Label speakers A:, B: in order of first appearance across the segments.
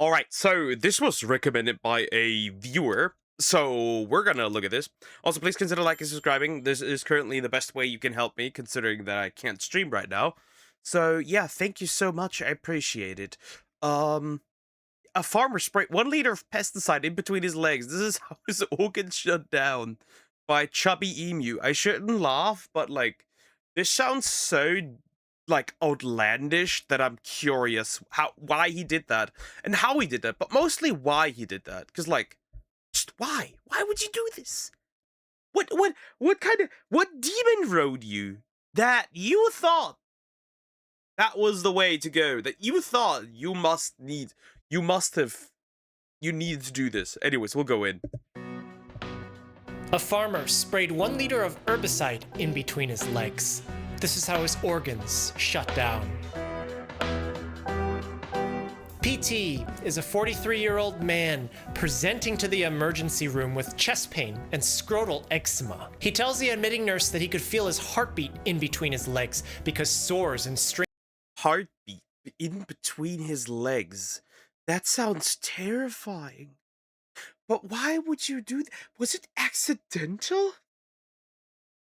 A: Alright, so this was recommended by a viewer, so we're gonna look at this. Also, please consider liking and subscribing. This is currently the best way you can help me, considering that I can't stream right now. So, yeah, thank you so much. I appreciate it. A farmer sprayed 1 liter of pesticide in between his legs. This is how his organs shut down. By Chubbyemu. I shouldn't laugh, but, like, this sounds so outlandish that I'm curious why he did that and how he did that, but mostly why he did that. Because just why would you do this? What demon rode you that you thought that was the way to go, that you thought you needed to do this? Anyways, we'll go in.
B: A farmer sprayed 1 liter of herbicide in between his legs. This is how his organs shut down. PT is a 43-year-old man presenting to the emergency room with chest pain and scrotal eczema. He tells the admitting nurse that he could feel his heartbeat in between his legs because sores and strains.
A: Heartbeat in between his legs? That sounds terrifying. But why would you do that? Was it accidental?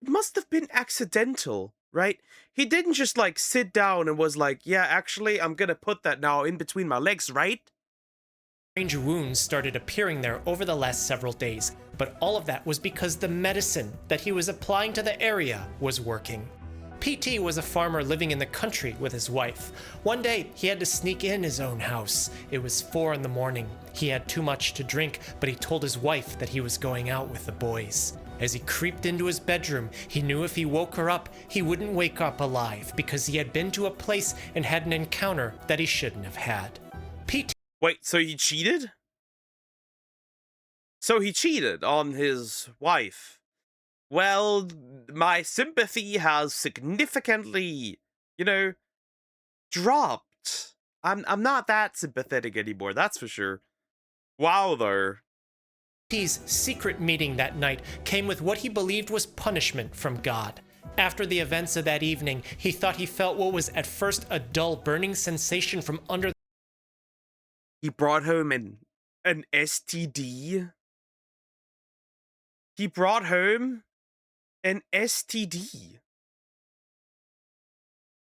A: It must have been accidental, right? He didn't just sit down and was like, yeah, actually, I'm gonna put that now in between my legs, right?
B: Strange wounds started appearing there over the last several days, but all of that was because the medicine that he was applying to the area was working. PT was a farmer living in the country with his wife. One day, he had to sneak in his own house. It was 4 in the morning. He had too much to drink, but he told his wife that he was going out with the boys. As he creeped into his bedroom, he knew if he woke her up, he wouldn't wake up alive because he had been to a place and had an encounter that he shouldn't have had. PT.
A: Wait, so he cheated? So he cheated on his wife. Well, my sympathy has significantly, dropped. I'm not that sympathetic anymore, that's for sure. Wow, though.
B: PT's secret meeting that night came with what he believed was punishment from God. After the events of that evening, he thought he felt what was at first a dull burning sensation from under.
A: He brought home an STD. He brought home an STD.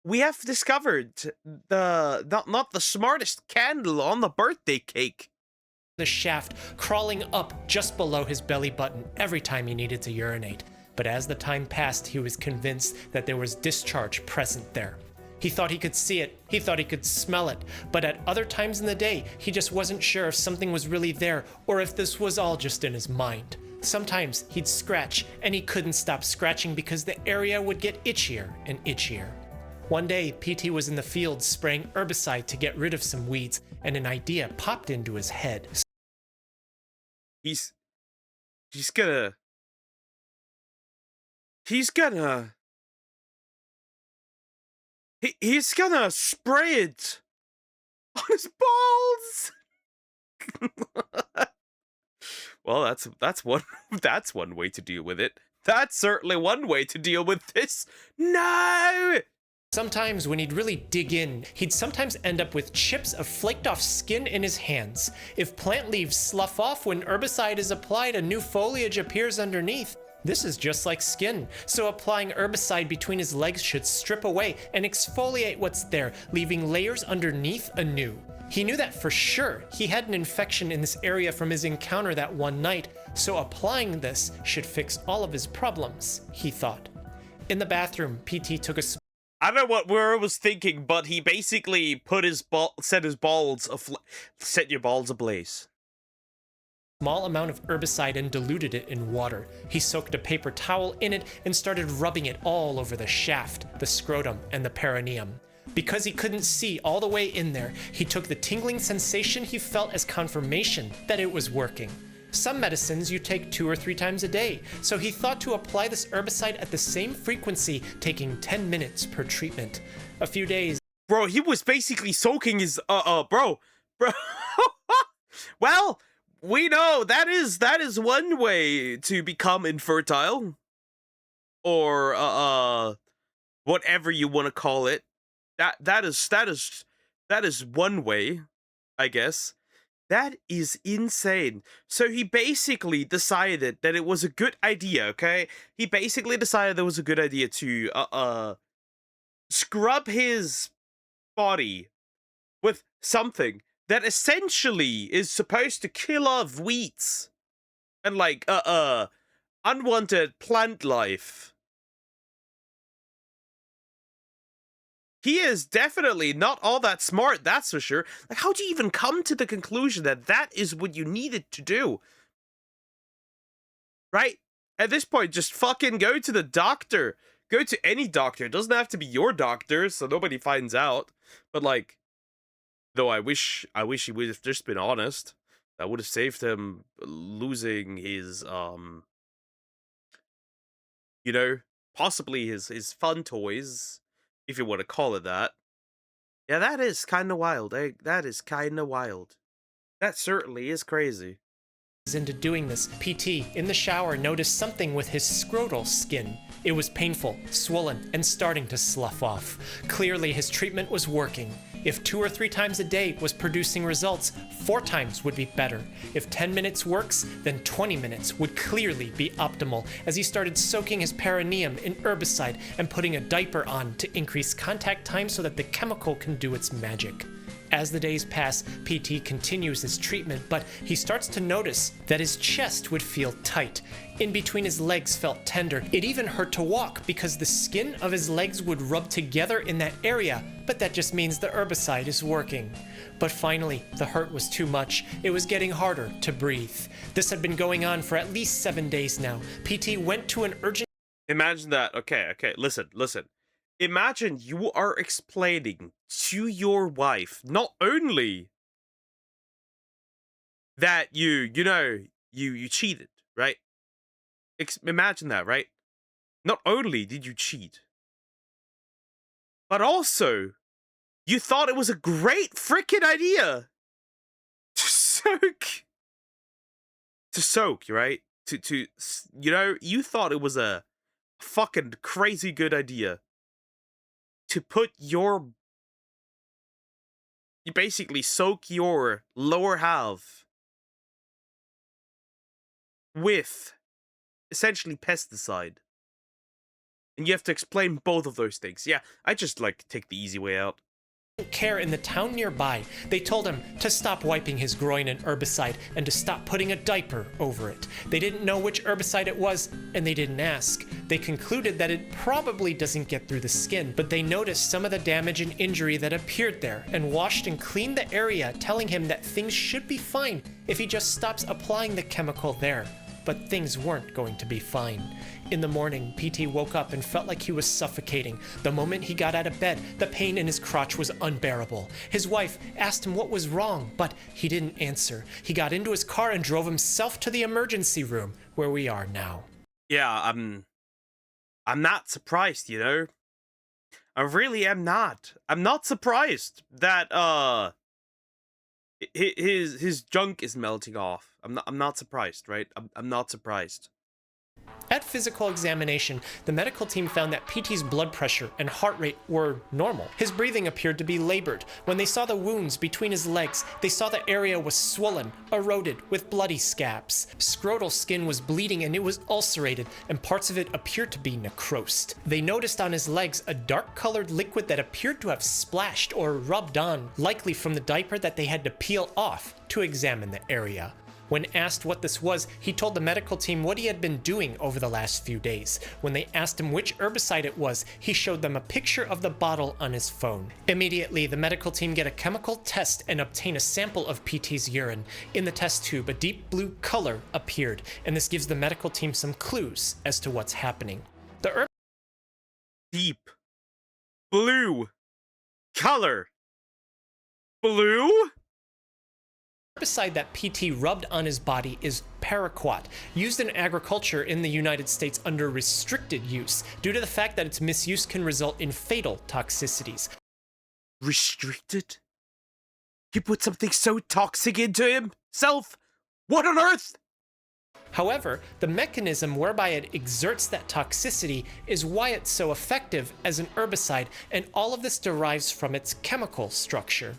A: We have discovered not the smartest candle on the birthday cake.
B: The shaft crawling up just below his belly button every time he needed to urinate. But as the time passed, he was convinced that there was discharge present there. He thought he could see it, he thought he could smell it, but at other times in the day, he just wasn't sure if something was really there or if this was all just in his mind. Sometimes he'd scratch, and he couldn't stop scratching because the area would get itchier and itchier. One day, PT was in the field spraying herbicide to get rid of some weeds, and an idea popped into his head.
A: He's gonna spray it on his balls. Well, that's one way to deal with it. That's certainly one way to deal with this. No!
B: Sometimes when he'd really dig in, he'd sometimes end up with chips of flaked off skin in his hands. If plant leaves slough off when herbicide is applied and new foliage appears underneath, this is just like skin. So applying herbicide between his legs should strip away and exfoliate what's there, leaving layers underneath anew. He knew that for sure he had an infection in this area from his encounter that one night, so applying this should fix all of his problems, he thought. In the bathroom, PT took a
A: I don't know what Wera was thinking, but he basically put set your balls ablaze.
B: Small amount of herbicide and diluted it in water. He soaked a paper towel in it and started rubbing it all over the shaft, the scrotum, and the perineum. Because he couldn't see all the way in there, he took the tingling sensation he felt as confirmation that it was working. Some medicines you take 2 or 3 times a day, so he thought to apply this herbicide at the same frequency, taking 10 minutes per treatment. A few days.
A: Bro, he was basically soaking his, bro. Well, we know that is one way to become infertile. Or, whatever you want to call it. That is one way, I guess. That is insane. So he basically decided that it was a good idea, okay? He basically decided it was a good idea to scrub his body with something that essentially is supposed to kill off weeds and like unwanted plant life. He is definitely not all that smart, that's for sure. Like, how do you even come to the conclusion that that is what you needed to do? Right? At this point, just fucking go to the doctor. Go to any doctor. It doesn't have to be your doctor, so nobody finds out. But like, though I wish he would have just been honest. That would have saved him losing his you know, possibly his fun toys, if you want to call it that. Yeah, that is kind of wild. That is kind of wild. That certainly is crazy.
B: Into doing this, PT, in the shower, noticed something with his scrotal skin. It was painful, swollen, and starting to slough off. Clearly, his treatment was working. If 2 or 3 times a day was producing results, 4 times would be better. If 10 minutes works, then 20 minutes would clearly be optimal, as he started soaking his perineum in herbicide and putting a diaper on to increase contact time so that the chemical can do its magic. As the days pass, PT continues his treatment, but he starts to notice that his chest would feel tight. In between his legs felt tender. It even hurt to walk because the skin of his legs would rub together in that area, but that just means the herbicide is working. But finally, the hurt was too much. It was getting harder to breathe. This had been going on for at least 7 days now. PT went to an urgent...
A: Imagine that. Okay, listen. Imagine you are explaining to your wife not only that you cheated, right? Imagine that, right? Not only did you cheat, but also you thought it was a great freaking idea to soak, right? You thought it was a fucking crazy good idea to put you basically soak your lower half with essentially pesticide. And you have to explain both of those things. Yeah, I just like take the easy way out.
B: Care in the town nearby. They told him to stop wiping his groin in herbicide and to stop putting a diaper over it. They didn't know which herbicide it was, and they didn't ask. They concluded that it probably doesn't get through the skin, but they noticed some of the damage and injury that appeared there and washed and cleaned the area, telling him that things should be fine if he just stops applying the chemical there. But things weren't going to be fine. In the morning, PT woke up and felt like he was suffocating. The moment he got out of bed, the pain in his crotch was unbearable. His wife asked him what was wrong, but he didn't answer. He got into his car and drove himself to the emergency room, where we are now.
A: Yeah, I'm not surprised, you know? I really am not. I'm not surprised that his junk is melting off. I'm not surprised, right? I'm not surprised.
B: At physical examination, the medical team found that PT's blood pressure and heart rate were normal. His breathing appeared to be labored. When they saw the wounds between his legs, they saw the area was swollen, eroded, with bloody scabs. Scrotal skin was bleeding and it was ulcerated, and parts of it appeared to be necrosed. They noticed on his legs a dark-colored liquid that appeared to have splashed or rubbed on, likely from the diaper that they had to peel off to examine the area. When asked what this was, he told the medical team what he had been doing over the last few days. When they asked him which herbicide it was, he showed them a picture of the bottle on his phone. Immediately, the medical team get a chemical test and obtain a sample of PT's urine. In the test tube, a deep blue color appeared, and this gives the medical team some clues as to what's happening. The
A: deep blue color. Blue?
B: herbicide that PT rubbed on his body is paraquat, used in agriculture in the United States under restricted use, due to the fact that its misuse can result in fatal toxicities.
A: Restricted? You put something so toxic into himself? What on earth?
B: However, the mechanism whereby it exerts that toxicity is why it's so effective as an herbicide, and all of this derives from its chemical structure.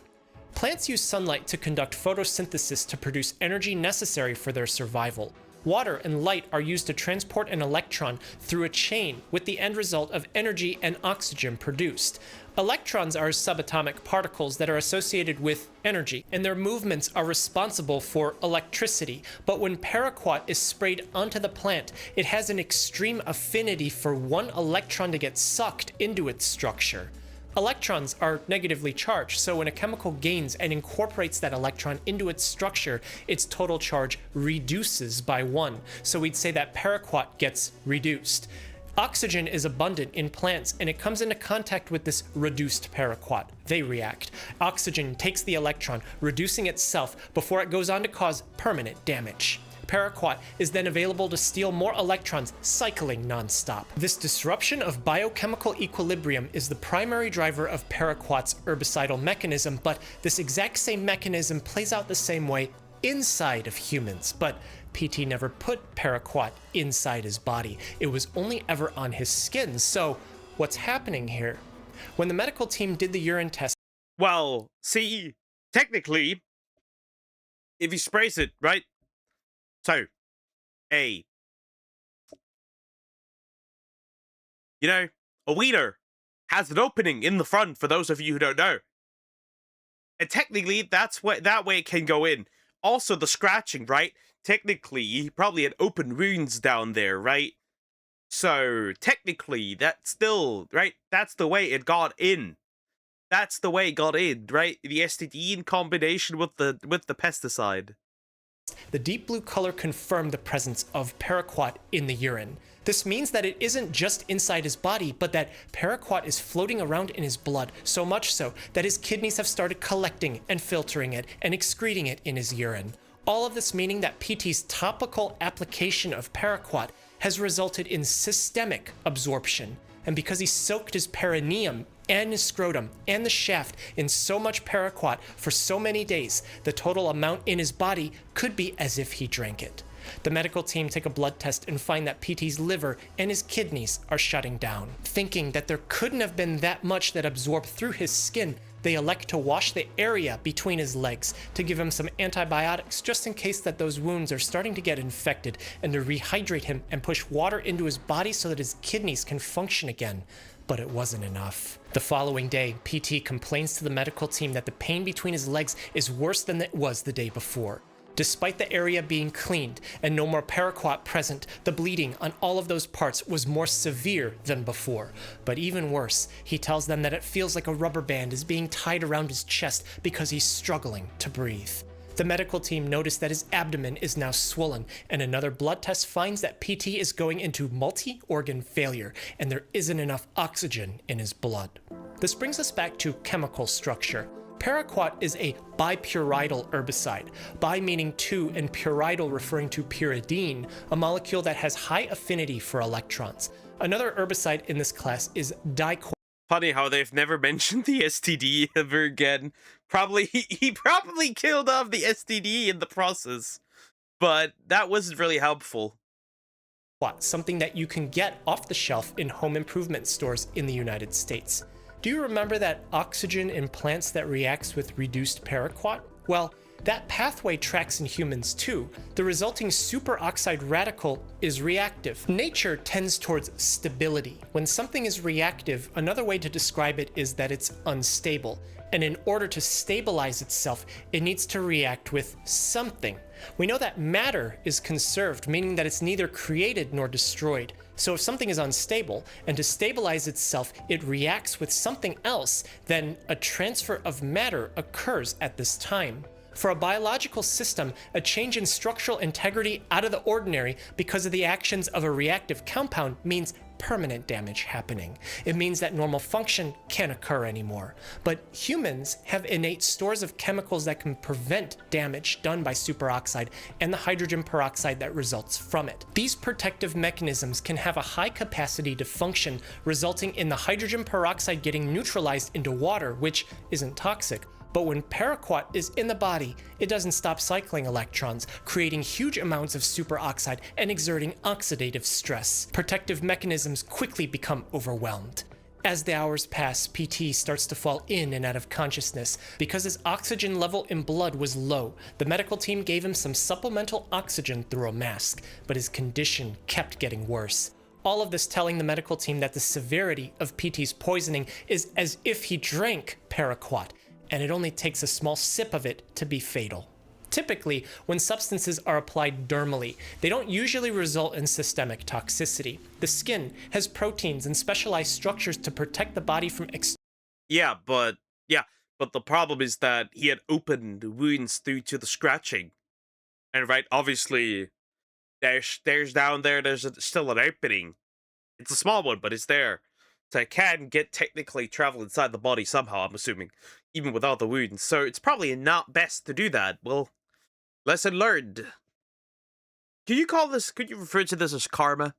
B: Plants use sunlight to conduct photosynthesis to produce energy necessary for their survival. Water and light are used to transport an electron through a chain with the end result of energy and oxygen produced. Electrons are subatomic particles that are associated with energy, and their movements are responsible for electricity. But when paraquat is sprayed onto the plant, it has an extreme affinity for one electron to get sucked into its structure. Electrons are negatively charged, so when a chemical gains and incorporates that electron into its structure, its total charge reduces by 1. So we'd say that paraquat gets reduced. Oxygen is abundant in plants, and it comes into contact with this reduced paraquat. They react. Oxygen takes the electron, reducing itself before it goes on to cause permanent damage. Paraquat is then available to steal more electrons, cycling nonstop. This disruption of biochemical equilibrium is the primary driver of paraquat's herbicidal mechanism, but this exact same mechanism plays out the same way inside of humans. But PT never put paraquat inside his body. It was only ever on his skin. So what's happening here? When the medical team did the urine test...
A: Well, see, technically, if he sprays it, right? So, a wiener has an opening in the front, for those of you who don't know. And technically, that way it can go in. Also, the scratching, right? Technically, he probably had open wounds down there, right? So, technically, that's still, right? That's the way it got in. That's the way it got in, right? The STD in combination with the pesticide.
B: The deep blue color confirmed the presence of paraquat in the urine. This means that it isn't just inside his body, but that paraquat is floating around in his blood, so much so that his kidneys have started collecting and filtering it and excreting it in his urine. All of this meaning that PT's topical application of paraquat has resulted in systemic absorption. And because he soaked his perineum and his scrotum and the shaft in so much paraquat for so many days, the total amount in his body could be as if he drank it. The medical team take a blood test and find that PT's liver and his kidneys are shutting down. Thinking that there couldn't have been that much that absorbed through his skin, they elect to wash the area between his legs to give him some antibiotics just in case that those wounds are starting to get infected, and to rehydrate him and push water into his body so that his kidneys can function again. But it wasn't enough. The following day, PT complains to the medical team that the pain between his legs is worse than it was the day before. Despite the area being cleaned and no more paraquat present, the bleeding on all of those parts was more severe than before. But even worse, he tells them that it feels like a rubber band is being tied around his chest because he's struggling to breathe. The medical team noticed that his abdomen is now swollen, and another blood test finds that PT is going into multi-organ failure, and there isn't enough oxygen in his blood. This brings us back to chemical structure. Paraquat is a bipyridal herbicide, bi meaning two and pyridal referring to pyridine, a molecule that has high affinity for electrons. Another herbicide in this class is diquat.
A: Funny how they've never mentioned the STD ever again. He probably killed off the STD in the process, but that wasn't really helpful.
B: Something that you can get off the shelf in home improvement stores in the United States. Do you remember that oxygen in plants that reacts with reduced paraquat? Well, that pathway tracks in humans too. The resulting superoxide radical is reactive. Nature tends towards stability. When something is reactive, another way to describe it is that it's unstable. And in order to stabilize itself, it needs to react with something. We know that matter is conserved, meaning that it's neither created nor destroyed. So if something is unstable, and to stabilize itself, it reacts with something else, then a transfer of matter occurs at this time. For a biological system, a change in structural integrity out of the ordinary because of the actions of a reactive compound means permanent damage happening. It means that normal function can't occur anymore. But humans have innate stores of chemicals that can prevent damage done by superoxide and the hydrogen peroxide that results from it. These protective mechanisms can have a high capacity to function, resulting in the hydrogen peroxide getting neutralized into water, which isn't toxic. But when paraquat is in the body, it doesn't stop cycling electrons, creating huge amounts of superoxide and exerting oxidative stress. Protective mechanisms quickly become overwhelmed. As the hours pass, PT starts to fall in and out of consciousness. Because his oxygen level in blood was low, the medical team gave him some supplemental oxygen through a mask, but his condition kept getting worse. All of this telling the medical team that the severity of PT's poisoning is as if he drank paraquat, and it only takes a small sip of it to be fatal. Typically, when substances are applied dermally, they don't usually result in systemic toxicity. The skin has proteins and specialized structures to protect the body from
A: Yeah, but the problem is that he had opened wounds due to the scratching, and right, obviously, there's down there. Still an opening. It's a small one, but it's there, so it can get technically travel inside the body somehow. I'm assuming, even without the wounds. So it's probably not best to do that. Well, lesson learned. Could you refer to this as karma?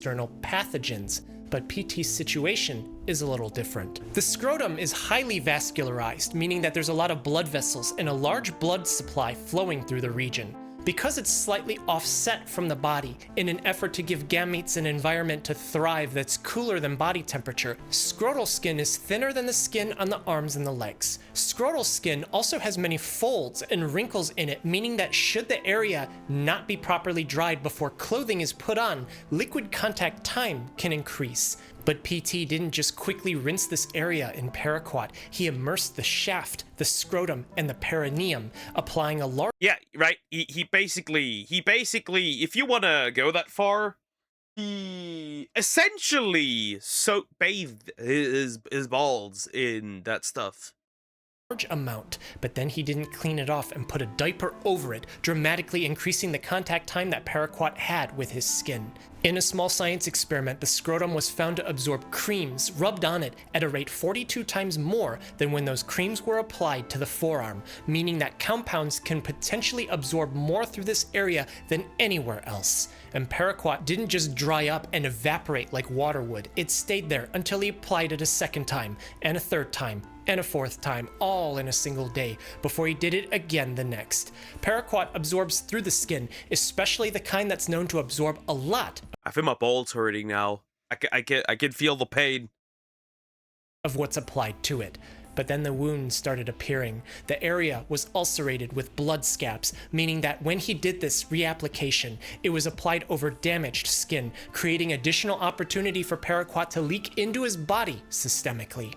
B: external pathogens, but PT's situation is a little different. The scrotum is highly vascularized, meaning that there's a lot of blood vessels and a large blood supply flowing through the region. Because it's slightly offset from the body in an effort to give gametes an environment to thrive that's cooler than body temperature, scrotal skin is thinner than the skin on the arms and the legs. Scrotal skin also has many folds and wrinkles in it, meaning that should the area not be properly dried before clothing is put on, liquid contact time can increase. But PT didn't just quickly rinse this area in paraquat. He immersed the shaft, the scrotum, and the perineum, applying a large...
A: Yeah, right. He basically, if you want to go that far, he essentially bathed his balls in that stuff.
B: Large amount, but then he didn't clean it off and put a diaper over it, dramatically increasing the contact time that paraquat had with his skin. In a small science experiment, the scrotum was found to absorb creams rubbed on it at a rate 42 times more than when those creams were applied to the forearm, meaning that compounds can potentially absorb more through this area than anywhere else. And paraquat didn't just dry up and evaporate like water would, it stayed there until he applied it a second time, and a third time, and a fourth time, all in a single day, before he did it again the next. Paraquat absorbs through the skin, especially the kind that's known to absorb a lot.
A: I feel my balls hurting now. I can feel the pain
B: Of what's applied to it. But then the wounds started appearing. The area was ulcerated with blood scabs, meaning that when he did this reapplication, it was applied over damaged skin, creating additional opportunity for paraquat to leak into his body systemically.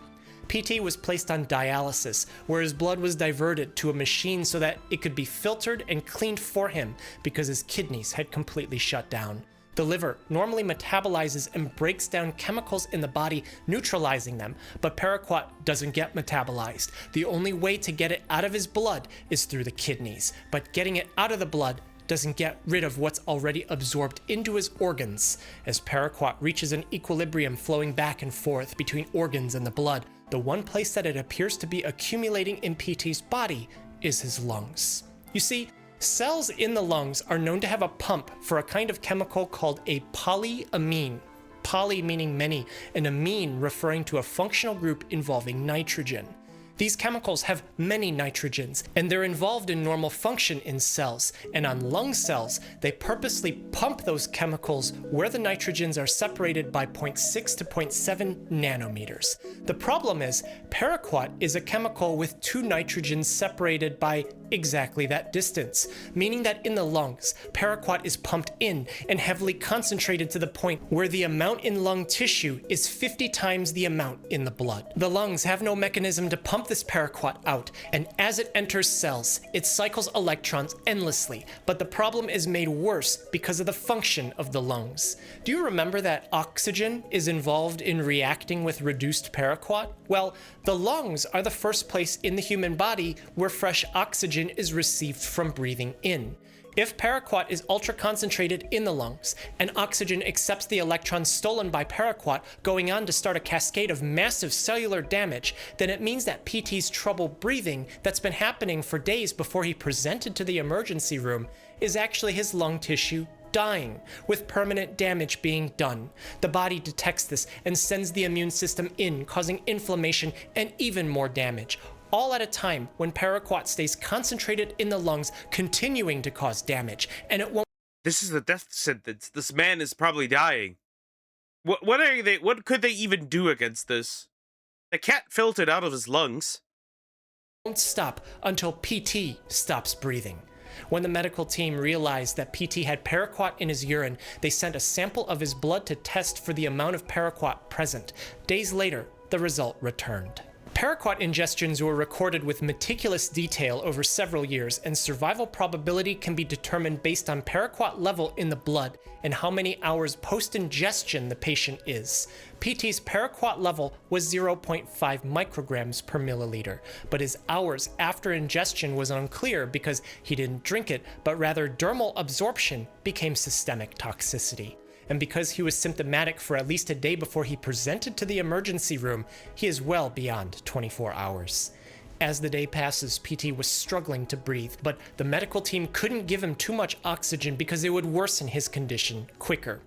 B: PT was placed on dialysis, where his blood was diverted to a machine so that it could be filtered and cleaned for him because his kidneys had completely shut down. The liver normally metabolizes and breaks down chemicals in the body, neutralizing them, but paraquat doesn't get metabolized. The only way to get it out of his blood is through the kidneys, but getting it out of the blood doesn't get rid of what's already absorbed into his organs. As paraquat reaches an equilibrium flowing back and forth between organs and the blood, the one place that it appears to be accumulating in PT's body is his lungs. You see, cells in the lungs are known to have a pump for a kind of chemical called a polyamine. Poly meaning many, and amine referring to a functional group involving nitrogen. These chemicals have many nitrogens, and they're involved in normal function in cells, and on lung cells, they purposely pump those chemicals where the nitrogens are separated by 0.6 to 0.7 nanometers. The problem is, paraquat is a chemical with two nitrogens separated by exactly that distance, meaning that in the lungs, paraquat is pumped in and heavily concentrated to the point where the amount in lung tissue is 50 times the amount in the blood. The lungs have no mechanism to pump this paraquat out, and as it enters cells, it cycles electrons endlessly, but the problem is made worse because of the function of the lungs. Do you remember that oxygen is involved in reacting with reduced paraquat? Well, the lungs are the first place in the human body where fresh oxygen is received from breathing in. If paraquat is ultra-concentrated in the lungs, and oxygen accepts the electrons stolen by paraquat, going on to start a cascade of massive cellular damage, then it means that PT's trouble breathing that's been happening for days before he presented to the emergency room is actually his lung tissue dying, with permanent damage being done. The body detects this and sends the immune system in, causing inflammation and even more damage, all at a time when paraquat stays concentrated in the lungs, continuing to cause damage, and it won't...
A: This is a death sentence. This man is probably dying. What are they? What could they even do against this? They can't filter it out of his lungs.
B: Won't stop until PT stops breathing. When the medical team realized that PT had paraquat in his urine, they sent a sample of his blood to test for the amount of paraquat present. Days later, the result returned. Paraquat ingestions were recorded with meticulous detail over several years, and survival probability can be determined based on paraquat level in the blood and how many hours post-ingestion the patient is. PT's paraquat level was 0.5 micrograms per milliliter, but his hours after ingestion was unclear because he didn't drink it, but rather dermal absorption became systemic toxicity. And because he was symptomatic for at least a day before he presented to the emergency room, he is well beyond 24 hours. As the day passes, PT was struggling to breathe, but the medical team couldn't give him too much oxygen because it would worsen his condition quicker.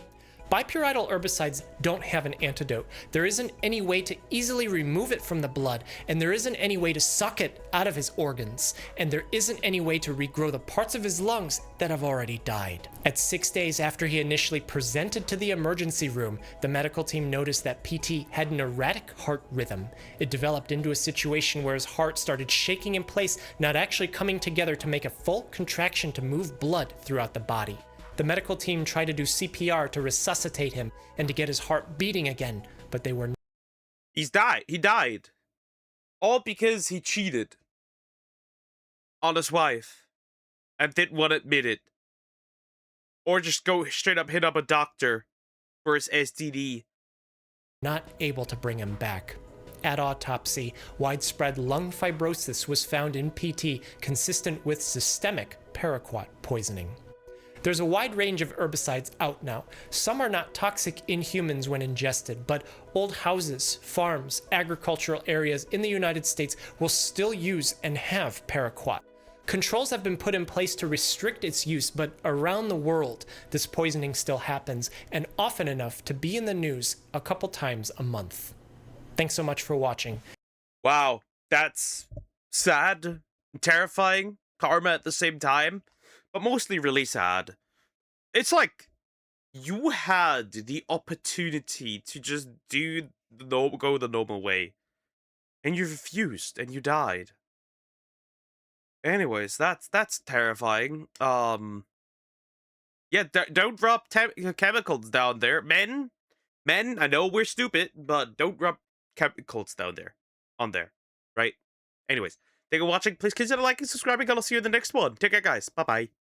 B: Bipyridal herbicides don't have an antidote. There isn't any way to easily remove it from the blood, and there isn't any way to suck it out of his organs, and there isn't any way to regrow the parts of his lungs that have already died. At 6 days after he initially presented to the emergency room, the medical team noticed that PT had an erratic heart rhythm. It developed into a situation where his heart started shaking in place, not actually coming together to make a full contraction to move blood throughout the body. The medical team tried to do CPR to resuscitate him and to get his heart beating again, but they were.
A: He died. All because he cheated on his wife and didn't want to admit it. Or just go straight up hit up a doctor for his STD.
B: Not able to bring him back. At autopsy, widespread lung fibrosis was found in PT consistent with systemic paraquat poisoning. There's a wide range of herbicides out now. Some are not toxic in humans when ingested, but old houses, farms, agricultural areas in the United States will still use and have paraquat. Controls have been put in place to restrict its use, but around the world, this poisoning still happens, and often enough to be in the news a couple times a month. Thanks so much for watching.
A: Wow, that's sad, terrifying, karma at the same time, but mostly really sad. It's like you had the opportunity to just go the normal way, and you refused, and you died. Anyways, that's terrifying. Yeah, don't rub chemicals down there, men. Men, I know we're stupid, but don't rub chemicals down there, on there, right? Anyways, thank you for watching. Please consider liking, subscribing, and I'll see you in the next one. Take care, guys. Bye bye.